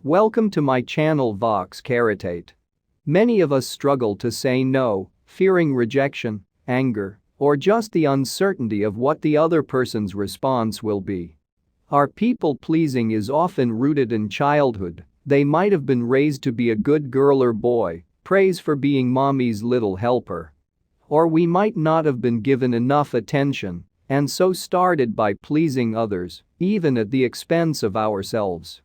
Welcome to my channel Vox Caritate. Many of us struggle to say no, fearing rejection, anger, or just the uncertainty of what the other person's response will be. Our people-pleasing is often rooted in childhood. They might have been raised to be a good girl or boy, praised for being mommy's little helper. Or we might not have been given enough attention, and so started by pleasing others, even at the expense of ourselves.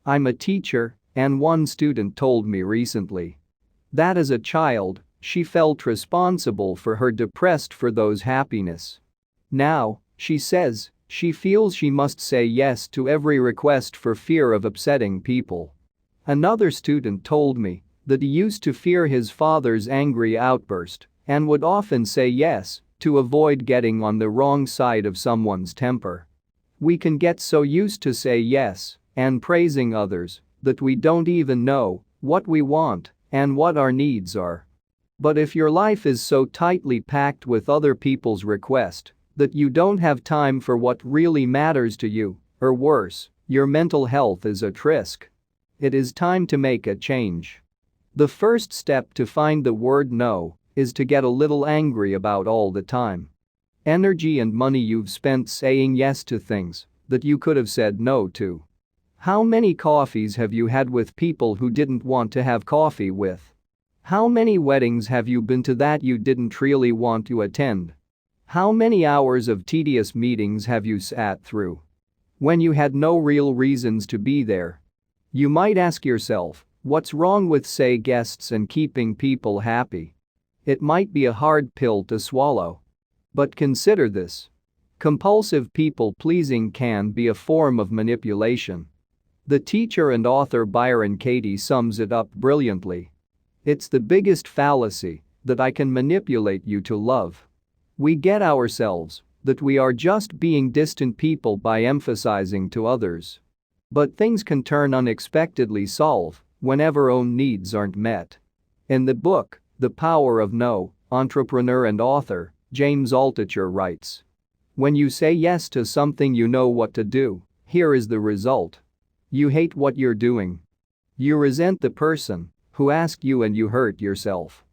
I'm a teacher, and one student told me recently that as a child, she felt responsible for her depressed for those happiness. Now, she says, she feels she must say yes to every request for fear of upsetting people. Another student told me that he used to fear his father's angry outburst and would often say yes to avoid getting on the wrong side of someone's temper. We can get so used to say yes and praising others that we don't even know what we want and what our needs are. But if your life is so tightly packed with other people's requests that you don't have time for what really matters to you, or worse, your mental health is at risk, it is time to make a change. The first step to find the word no is to get a little angry about all the time. Energy and money you've spent saying yes to things that you could have said no to. How many coffees have you had with people who didn't want to have coffee with? How many weddings have you been to that you didn't really want to attend? How many hours of tedious meetings have you sat through when you had no real reasons to be there? You might ask yourself, what's wrong with saying yes and keeping people happy? It might be a hard pill to swallow. But consider this. Compulsive people-pleasing can be a form of manipulation. The teacher and author Byron Katie sums it up brilliantly. It's the biggest fallacy that I can manipulate you to love. We get ourselves that we are just being distant people by emphasizing to others. But things can turn unexpectedly sour whenever own needs aren't met. In the book, The Power of No, entrepreneur and author James Altucher writes, when you say yes to something you know what to do, here is the result. You hate what you're doing. You resent the person who asked you and you hurt yourself.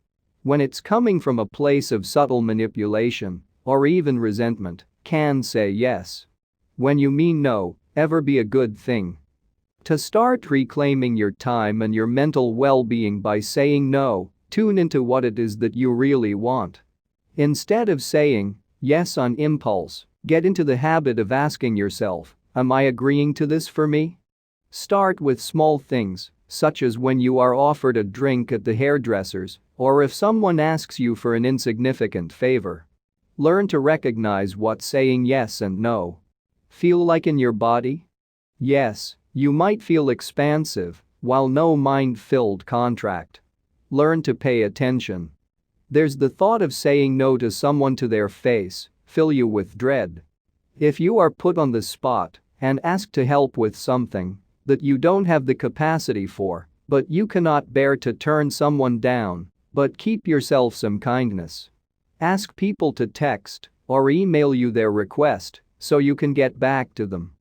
When it's coming from a place of subtle manipulation or even resentment, can say yes when you mean no ever be a good thing? To start reclaiming your time and your mental well-being by saying no, tune into what it is that you really want. Instead of saying yes on impulse, get into the habit of asking yourself, am I agreeing to this for me? Start with small things, such as when you are offered a drink at the hairdresser's, or if someone asks you for an insignificant favor. Learn to recognize what saying yes and no feel like in your body. Yes, you might feel expansive, while no mind-filled contract. Learn to pay attention. There's the thought of saying no to someone to their face, fill you with dread. If you are put on the spot and asked to help with something that you don't have the capacity for, but you cannot bear to turn someone down, but keep yourself some kindness. Ask people to text or email you their request so you can get back to them.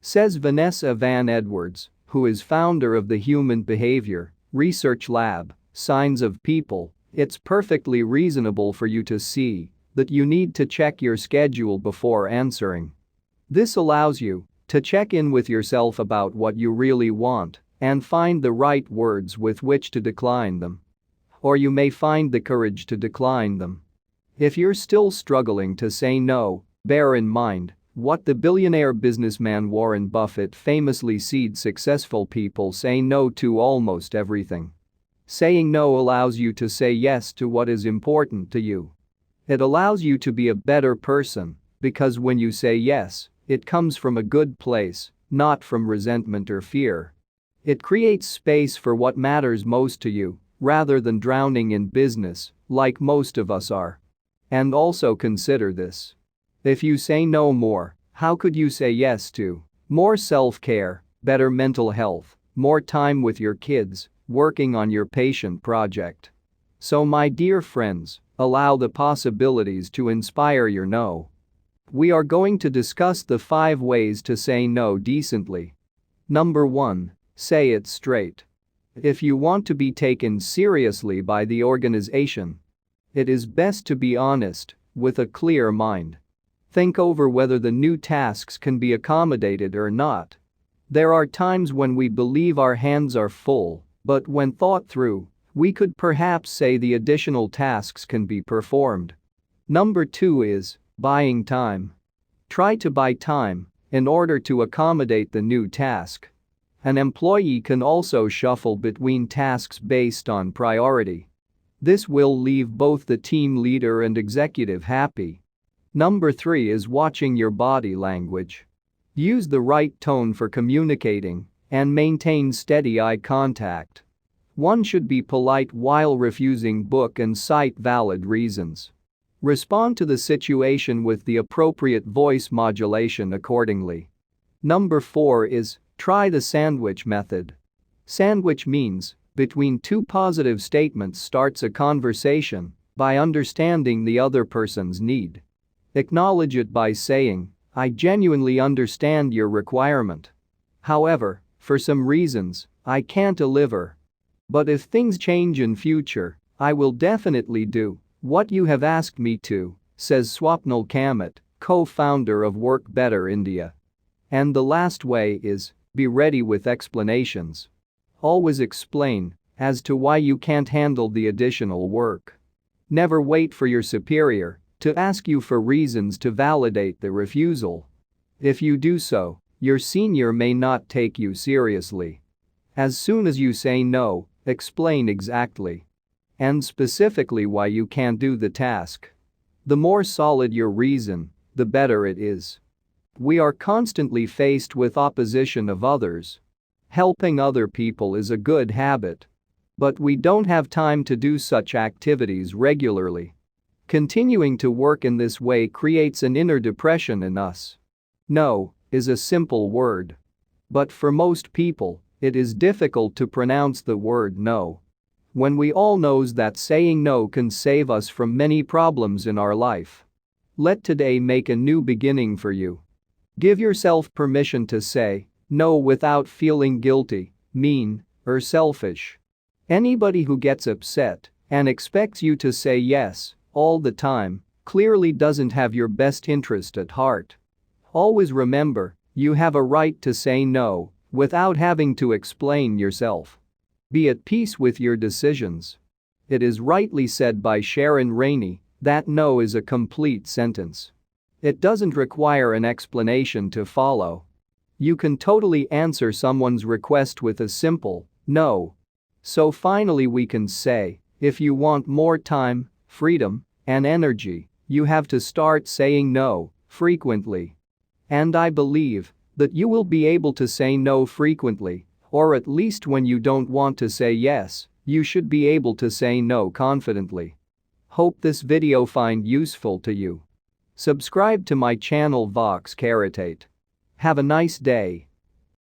Says Vanessa Van Edwards, who is founder of the Human Behavior Research Lab, Signs of People, it's perfectly reasonable for you to see that you need to check your schedule before answering. This allows you to check in with yourself about what you really want and find the right words with which to decline them. Or you may find the courage to decline them. If you're still struggling to say no, bear in mind what the billionaire businessman Warren Buffett famously said: successful people say no to almost everything. Saying no allows you to say yes to what is important to you. It allows you to be a better person because when you say yes, it comes from a good place, not from resentment or fear. It creates space for what matters most to you, rather than drowning in business, like most of us are. And also consider this. If you say no more, how could you say yes to more self-care, better mental health, more time with your kids, working on your patient project? So my dear friends, allow the possibilities to inspire your no. We are going to discuss the 5 ways to say no decently. Number 1. Say it straight. If you want to be taken seriously by the organization, it is best to be honest, with a clear mind. Think over whether the new tasks can be accommodated or not. There are times when we believe our hands are full, but when thought through, we could perhaps say the additional tasks can be performed. Number 2 is buying time. Try to buy time in order to accommodate the new task. An employee can also shuffle between tasks based on priority. This will leave both the team leader and executive happy. Number 3 is watching your body language. Use the right tone for communicating and maintain steady eye contact. One should be polite while refusing book and cite valid reasons. Respond to the situation with the appropriate voice modulation accordingly. Number 4 is try the sandwich method. Sandwich means between two positive statements starts a conversation by understanding the other person's need. Acknowledge it by saying, "I genuinely understand your requirement. However, for some reasons, I can't deliver. But if things change in future, I will definitely do what you have asked me to," says Swapnil Kamat, co-founder of Work Better India. And the last way is be ready with explanations. Always explain as to why you can't handle the additional work. Never wait for your superior to ask you for reasons to validate the refusal. If you do so, your senior may not take you seriously. As soon as you say no, explain exactly and specifically why you can't do the task. The more solid your reason, the better it is. We are constantly faced with opposition of others. Helping other people is a good habit. But we don't have time to do such activities regularly. Continuing to work in this way creates an inner depression in us. No is a simple word. But for most people, it is difficult to pronounce the word no. When we all knows that saying no can save us from many problems in our life. Let today make a new beginning for you. Give yourself permission to say no without feeling guilty, mean, or selfish. Anybody who gets upset and expects you to say yes all the time clearly doesn't have your best interest at heart. Always remember, you have a right to say no without having to explain yourself. Be at peace with your decisions. It is rightly said by Sharon Rainey that no is a complete sentence. It doesn't require an explanation to follow. You can totally answer someone's request with a simple no. So finally we can say, if you want more time, freedom, and energy, you have to start saying no frequently. And I believe that you will be able to say no frequently, or at least when you don't want to say yes, you should be able to say no confidently. Hope this video find useful to you. Subscribe to my channel Vox Caritate. Have a nice day.